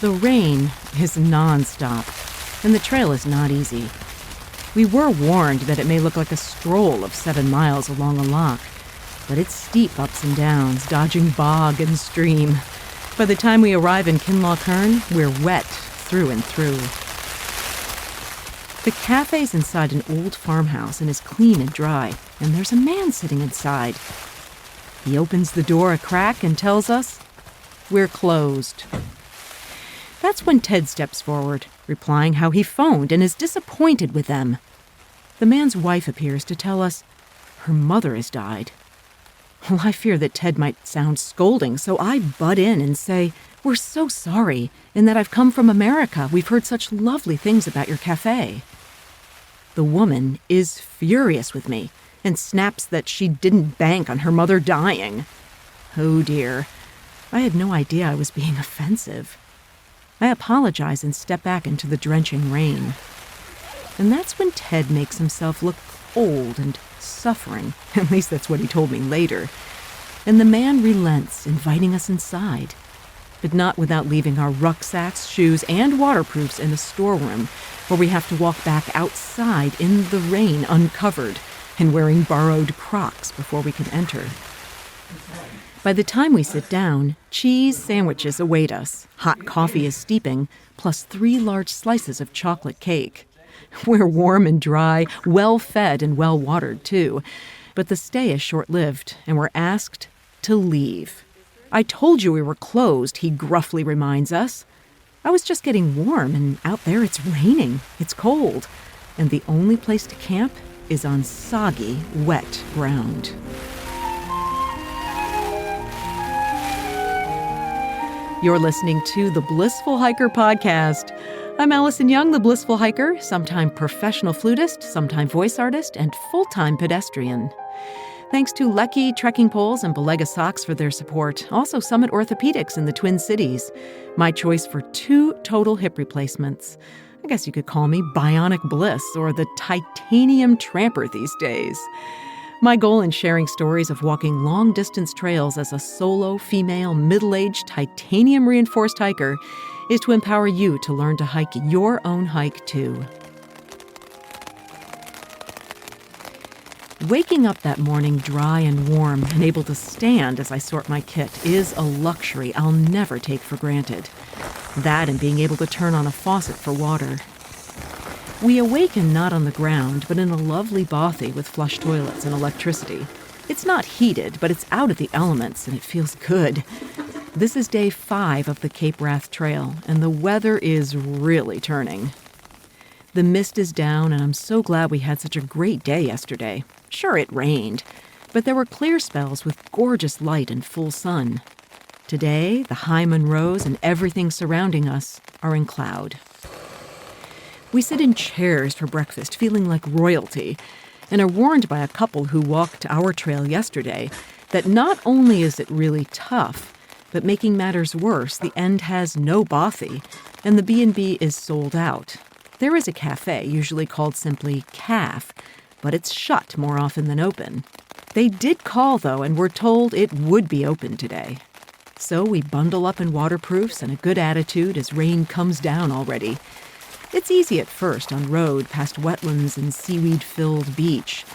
The rain is nonstop, and the trail is not easy. We were warned that it may look like a stroll of 7 miles along a loch, but it's steep ups and downs, dodging bog and stream. By the time we arrive in Kinloch Hourn, we're wet through and through. The cafe's inside an old farmhouse and is clean and dry, and there's a man sitting inside. He opens the door a crack and tells us, "We're closed." That's when Ted steps forward, replying how he phoned and is disappointed with them. The man's wife appears to tell us her mother has died. Well, I fear that Ted might sound scolding, so I butt in and say, "We're so sorry, in that I've come from America. We've heard such lovely things about your cafe." The woman is furious with me and snaps that she didn't bank on her mother dying. Oh dear, I had no idea I was being offensive. I apologize and step back into the drenching rain. And that's when Ted makes himself look old and suffering. At least that's what he told me later. And the man relents, inviting us inside. But not without leaving our rucksacks, shoes, and waterproofs in the storeroom, where we have to walk back outside in the rain uncovered and wearing borrowed Crocs before we can enter. By the time we sit down, cheese sandwiches await us, hot coffee is steeping, plus 3 large slices of chocolate cake. We're warm and dry, well-fed and well-watered, too. But the stay is short-lived, and we're asked to leave. "I told you we were closed," he gruffly reminds us. "I was just getting warm, and out there it's raining. It's cold. And the only place to camp is on soggy, wet ground." You're listening to the Blissful Hiker podcast. I'm Allison Young, the Blissful Hiker, sometime professional flutist, sometime voice artist, and full-time pedestrian. Thanks to Lecky Trekking Poles and Belega Socks for their support. Also Summit Orthopedics in the Twin Cities. My choice for 2 total hip replacements. I guess you could call me Bionic Bliss or the Titanium Tramper these days. My goal in sharing stories of walking long-distance trails as a solo, female, middle-aged, titanium-reinforced hiker is to empower you to learn to hike your own hike, too. Waking up that morning dry and warm and able to stand as I sort my kit is a luxury I'll never take for granted. That and being able to turn on a faucet for water. We awaken not on the ground, but in a lovely bothy with flush toilets and electricity. It's not heated, but it's out of the elements, and it feels good. This is day 5 of the Cape Wrath Trail, and the weather is really turning. The mist is down, and I'm so glad we had such a great day yesterday. Sure, it rained, but there were clear spells with gorgeous light and full sun. Today, the high Monroes and everything surrounding us are in cloud. We sit in chairs for breakfast, feeling like royalty, and are warned by a couple who walked our trail yesterday that not only is it really tough, but making matters worse, the end has no bothy, and the B&B is sold out. There is a cafe, usually called simply Calf, but it's shut more often than open. They did call, though, and were told it would be open today. So we bundle up in waterproofs and a good attitude as rain comes down already. It's easy at first on road past wetlands and seaweed-filled beach.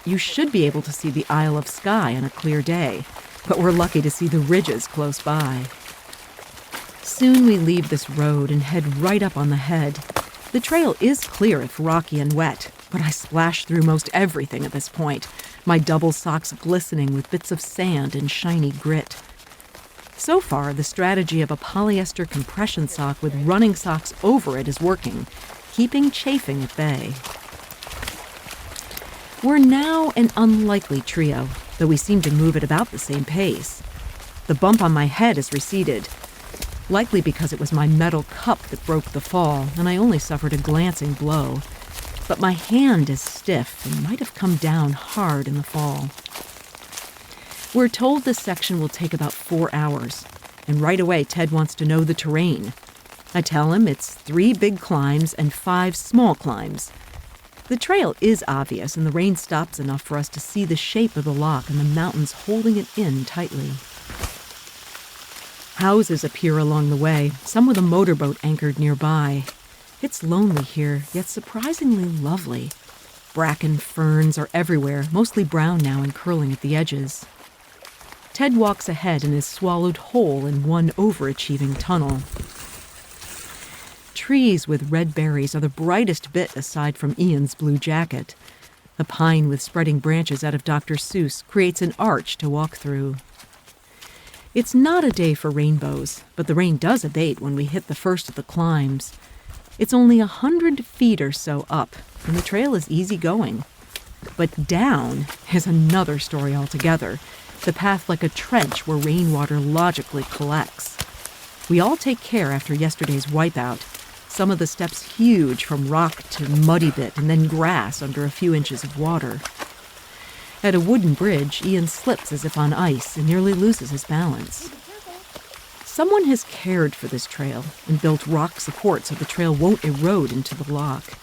You should be able to see the Isle of Skye on a clear day, but we're lucky to see the ridges close by. Soon we leave this road and head right up on the head. The trail is clear if rocky and wet, but I splash through most everything at this point, my double socks glistening with bits of sand and shiny grit. So far, the strategy of a polyester compression sock with running socks over it is working, keeping chafing at bay. We're now an unlikely trio, though we seem to move at about the same pace. The bump on my head has receded, likely because it was my metal cup that broke the fall, and I only suffered a glancing blow. But my hand is stiff and might have come down hard in the fall. We're told this section will take about 4 hours, and right away Ted wants to know the terrain. I tell him it's 3 big climbs and 5 small climbs. The trail is obvious, and the rain stops enough for us to see the shape of the loch and the mountains holding it in tightly. Houses appear along the way, some with a motorboat anchored nearby. It's lonely here, yet surprisingly lovely. Bracken ferns are everywhere, mostly brown now and curling at the edges. Ted walks ahead and is swallowed whole in one overachieving tunnel. Trees with red berries are the brightest bit aside from Ian's blue jacket. A pine with spreading branches out of Dr. Seuss creates an arch to walk through. It's not a day for rainbows, but the rain does abate when we hit the first of the climbs. It's only 100 feet or so up, and the trail is easy going. But down is another story altogether. The path like a trench where rainwater logically collects. We all take care after yesterday's wipeout. Some of the steps huge from rock to muddy bit and then grass under a few inches of water. At a wooden bridge, Ian slips as if on ice and nearly loses his balance. Someone has cared for this trail and built rock support so the trail won't erode into the loch.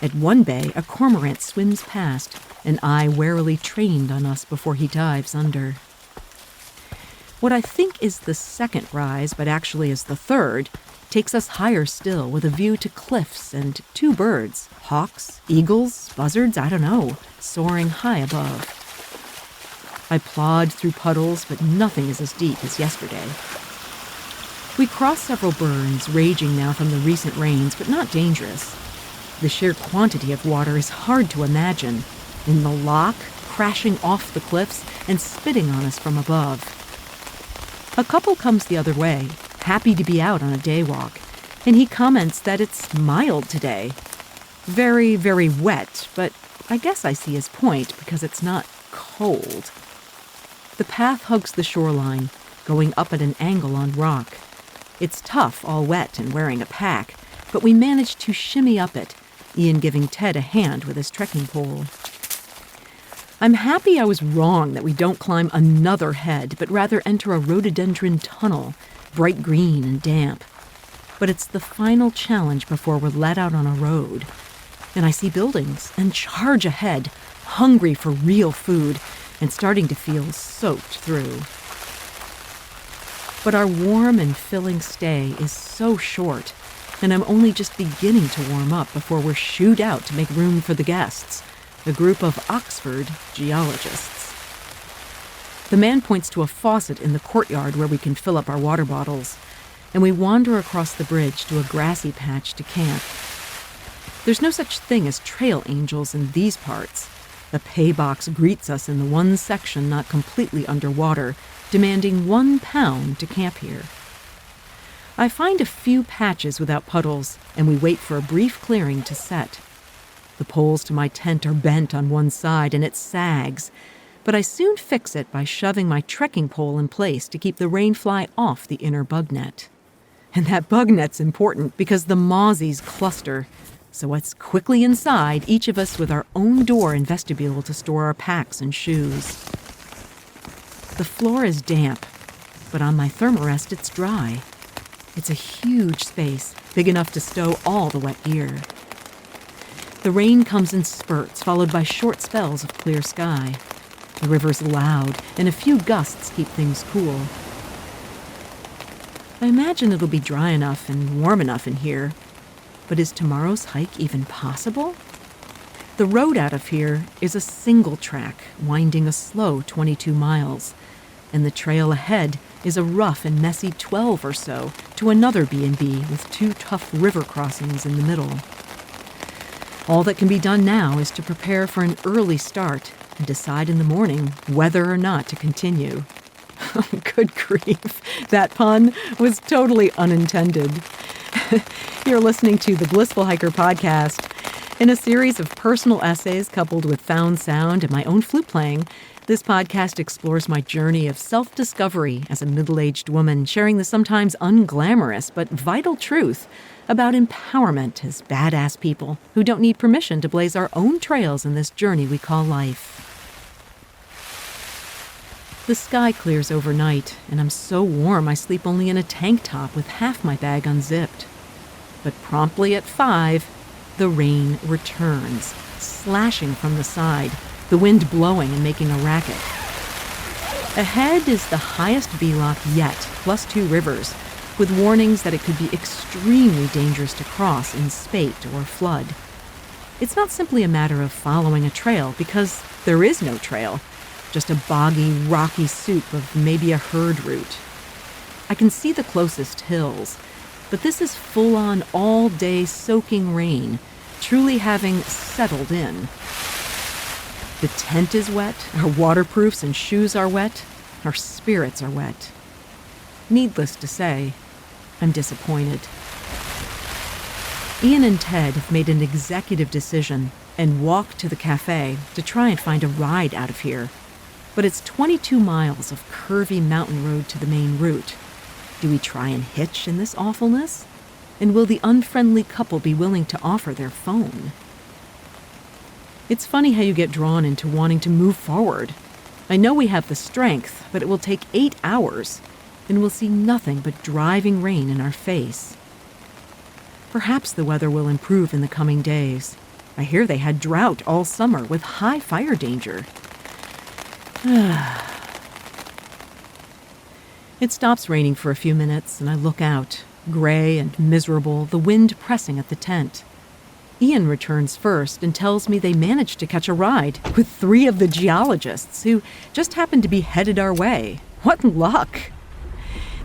At one bay, a cormorant swims past, an eye warily trained on us before he dives under. What I think is the second rise, but actually is the third, takes us higher still with a view to cliffs and two birds, hawks, eagles, buzzards, I don't know, soaring high above. I plod through puddles, but nothing is as deep as yesterday. We cross several burns, raging now from the recent rains, but not dangerous. The sheer quantity of water is hard to imagine. In the loch, crashing off the cliffs and spitting on us from above. A couple comes the other way, happy to be out on a day walk, and he comments that it's mild today. Very, very wet, but I guess I see his point because it's not cold. The path hugs the shoreline, going up at an angle on rock. It's tough, all wet and wearing a pack, but we manage to shimmy up it, Ian giving Ted a hand with his trekking pole. I'm happy I was wrong that we don't climb another head, but rather enter a rhododendron tunnel, bright green and damp. But it's the final challenge before we're let out on a road. And I see buildings and charge ahead, hungry for real food and starting to feel soaked through. But our warm and filling stay is so short, and I'm only just beginning to warm up before we're shooed out to make room for the guests, a group of Oxford geologists. The man points to a faucet in the courtyard where we can fill up our water bottles, and we wander across the bridge to a grassy patch to camp. There's no such thing as trail angels in these parts. The pay box greets us in the one section not completely underwater, demanding £1 to camp here. I find a few patches without puddles, and we wait for a brief clearing to set. The poles to my tent are bent on one side, and it sags, but I soon fix it by shoving my trekking pole in place to keep the rainfly off the inner bug net. And that bug net's important because the mozzies cluster, so it's quickly inside, each of us with our own door and vestibule to store our packs and shoes. The floor is damp, but on my thermarest it's dry. It's a huge space, big enough to stow all the wet gear. The rain comes in spurts, followed by short spells of clear sky. The river's loud, and a few gusts keep things cool. I imagine it'll be dry enough and warm enough in here, but is tomorrow's hike even possible? The road out of here is a single track, winding a slow 22 miles, and the trail ahead is a rough and messy 12 or so to another B&B with 2 tough river crossings in the middle. All that can be done now is to prepare for an early start and decide in the morning whether or not to continue. Good grief, that pun was totally unintended. You're listening to the Blissful Hiker podcast. In a series of personal essays coupled with found sound and my own flute playing, this podcast explores my journey of self-discovery as a middle-aged woman, sharing the sometimes unglamorous but vital truth about empowerment as badass people who don't need permission to blaze our own trails in this journey we call life. The sky clears overnight, and I'm so warm I sleep only in a tank top with half my bag unzipped. But promptly at 5, the rain returns, slashing from the side, the wind blowing and making a racket. Ahead is the highest beelock yet, plus 2 rivers, with warnings that it could be extremely dangerous to cross in spate or flood. It's not simply a matter of following a trail, because there is no trail, just a boggy, rocky soup of maybe a herd route. I can see the closest hills, but this is full-on all-day soaking rain, truly having settled in. The tent is wet, our waterproofs and shoes are wet, our spirits are wet. Needless to say, I'm disappointed. Ian and Ted have made an executive decision and walked to the cafe to try and find a ride out of here. But it's 22 miles of curvy mountain road to the main route. Do we try and hitch in this awfulness? And will the unfriendly couple be willing to offer their phone? It's funny how you get drawn into wanting to move forward. I know we have the strength, but it will take 8 hours, and we'll see nothing but driving rain in our face. Perhaps the weather will improve in the coming days. I hear they had drought all summer with high fire danger. It stops raining for a few minutes, and I look out, gray and miserable, the wind pressing at the tent. Ian returns first and tells me they managed to catch a ride with 3 of the geologists who just happened to be headed our way. What luck!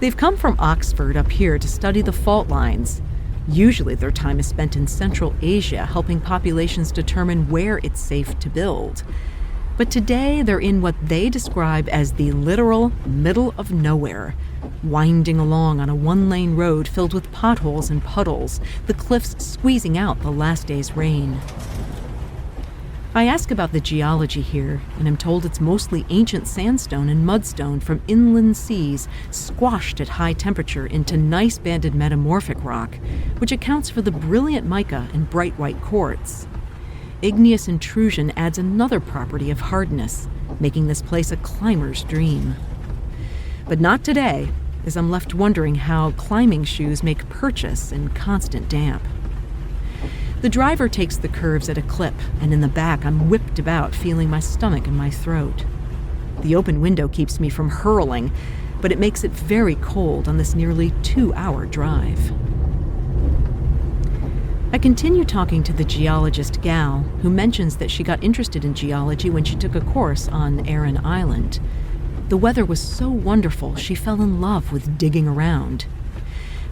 They've come from Oxford up here to study the fault lines. Usually their time is spent in Central Asia helping populations determine where it's safe to build. But today they're in what they describe as the literal middle of nowhere, winding along on a 1-lane road filled with potholes and puddles, the cliffs squeezing out the last day's rain. I ask about the geology here, and am told it's mostly ancient sandstone and mudstone from inland seas squashed at high temperature into nice banded metamorphic rock, which accounts for the brilliant mica and bright white quartz. Igneous intrusion adds another property of hardness, making this place a climber's dream. But not today, as I'm left wondering how climbing shoes make purchase in constant damp. The driver takes the curves at a clip, and in the back I'm whipped about, feeling my stomach and my throat. The open window keeps me from hurling, but it makes it very cold on this nearly 2-hour drive. I continue talking to the geologist gal, who mentions that she got interested in geology when she took a course on Aran Island. The weather was so wonderful, she fell in love with digging around.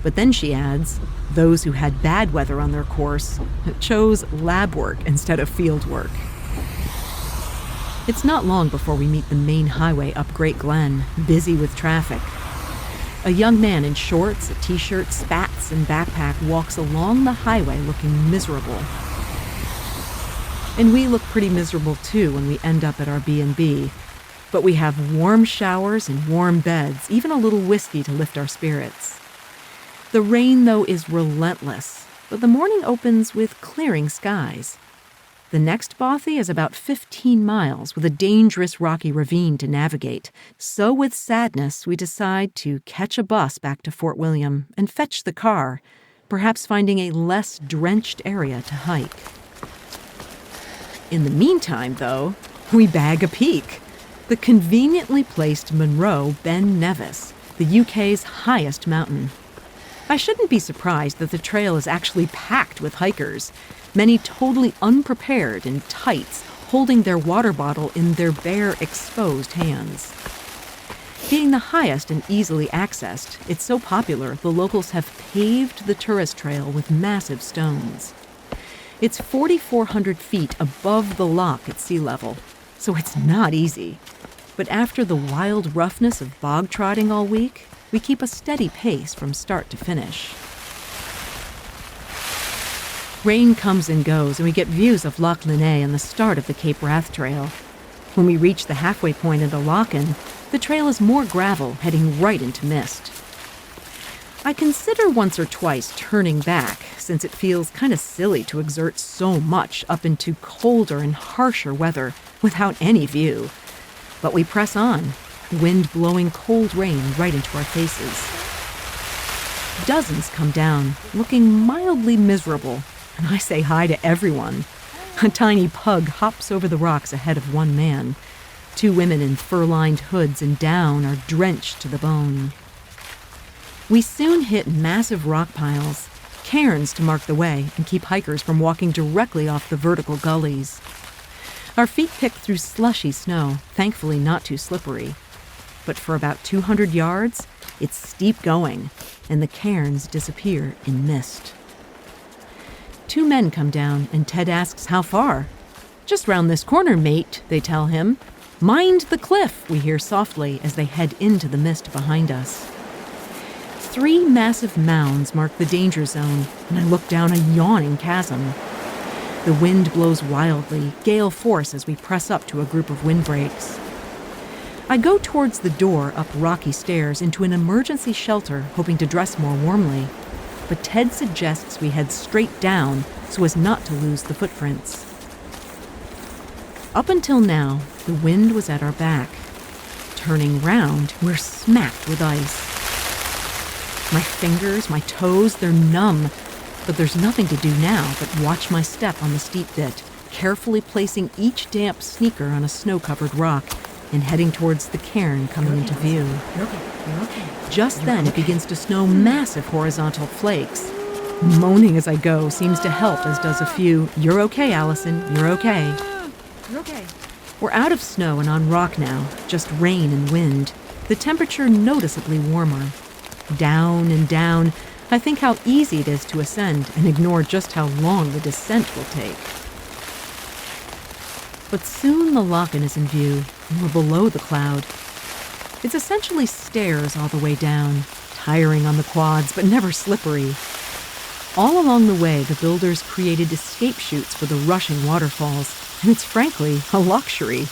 But then she adds, those who had bad weather on their course chose lab work instead of field work. It's not long before we meet the main highway up Great Glen, busy with traffic. A young man in shorts, a t-shirt, spats, and backpack walks along the highway looking miserable. And we look pretty miserable too when we end up at our B&B. But we have warm showers and warm beds, even a little whiskey to lift our spirits. The rain, though, is relentless, but the morning opens with clearing skies. The next bothy is about 15 miles with a dangerous rocky ravine to navigate. So with sadness, we decide to catch a bus back to Fort William and fetch the car, perhaps finding a less drenched area to hike. In the meantime, though, we bag a peak. The conveniently placed Munro Ben Nevis, the UK's highest mountain. I shouldn't be surprised that the trail is actually packed with hikers, many totally unprepared in tights, holding their water bottle in their bare, exposed hands. Being the highest and easily accessed, it's so popular the locals have paved the tourist trail with massive stones. It's 4,400 feet above the loch at sea level, so it's not easy. But after the wild roughness of bog trotting all week, we keep a steady pace from start to finish. Rain comes and goes, and we get views of Loch Linnhe and the start of the Cape Wrath Trail. When we reach the halfway point into Lochen, the trail is more gravel, heading right into mist. I consider once or twice turning back, since it feels kind of silly to exert so much up into colder and harsher weather without any view. But we press on, the wind blowing cold rain right into our faces. Dozens come down, looking mildly miserable, and I say hi to everyone. A tiny pug hops over the rocks ahead of one man. Two women in fur-lined hoods and down are drenched to the bone. We soon hit massive rock piles, cairns to mark the way and keep hikers from walking directly off the vertical gullies. Our feet pick through slushy snow, thankfully not too slippery. But for about 200 yards, it's steep going, and the cairns disappear in mist. Two men come down, and Ted asks how far. "Just round this corner, mate," they tell him. "Mind the cliff," we hear softly as they head into the mist behind us. 3 massive mounds mark the danger zone, and I look down a yawning chasm. The wind blows wildly, gale force as we press up to a group of windbreaks. I go towards the door up rocky stairs into an emergency shelter, hoping to dress more warmly. But Ted suggests we head straight down so as not to lose the footprints. Up until now, the wind was at our back. Turning round, we're smacked with ice. My fingers, my toes, they're numb. But there's nothing to do now but watch my step on the steep bit, carefully placing each damp sneaker on a snow-covered rock and heading towards the cairn coming into view. You're okay. Just then, it begins to snow massive horizontal flakes. Moaning as I go seems to help, as does a few, "You're okay, Allison, you're okay." You're okay. We're out of snow and on rock now, just rain and wind. The temperature noticeably warmer. Down and down, I think how easy it is to ascend and ignore just how long the descent will take. But soon the Lochen is in view, and we're below the cloud. It's essentially stairs all the way down, tiring on the quads but never slippery. All along the way, the builders created escape chutes for the rushing waterfalls, and it's frankly a luxury.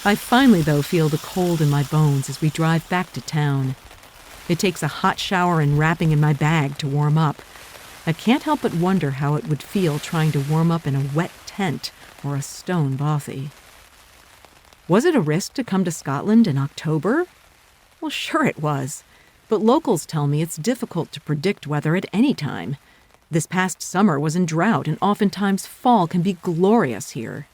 I finally, though, feel the cold in my bones as we drive back to town. It takes a hot shower and wrapping in my bag to warm up. I can't help but wonder how it would feel trying to warm up in a wet tent or a stone bothy. Was it a risk to come to Scotland in October? Well, sure it was. But locals tell me it's difficult to predict weather at any time. This past summer was in drought, and oftentimes fall can be glorious here.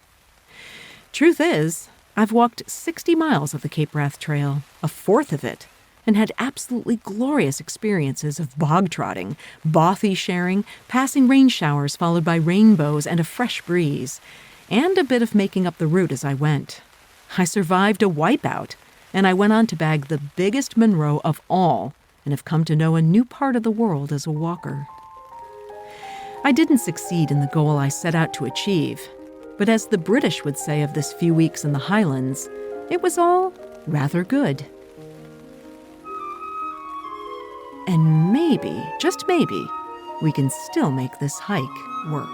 Truth is, I've walked 60 miles of the Cape Wrath Trail, a fourth of it, and had absolutely glorious experiences of bog trotting, bothy sharing, passing rain showers followed by rainbows and a fresh breeze, and a bit of making up the route as I went. I survived a wipeout, and I went on to bag the biggest Munro of all and have come to know a new part of the world as a walker. I didn't succeed in the goal I set out to achieve, but as the British would say of this few weeks in the Highlands, it was all rather good. And maybe, just maybe, we can still make this hike work.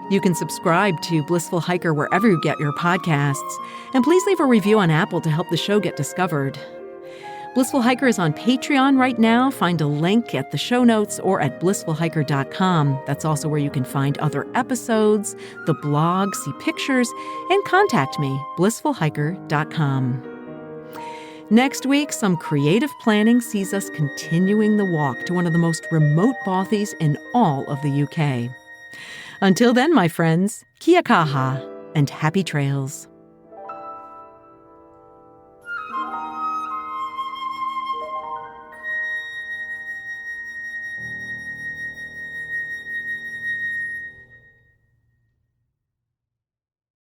You can subscribe to Blissful Hiker wherever you get your podcasts, and please leave a review on Apple to help the show get discovered. Blissful Hiker is on Patreon right now. Find a link at the show notes or at blissfulhiker.com. That's also where you can find other episodes, the blog, see pictures, and contact me, blissfulhiker.com. Next week, some creative planning sees us continuing the walk to one of the most remote bothies in all of the UK. Until then, my friends, kia kaha and happy trails.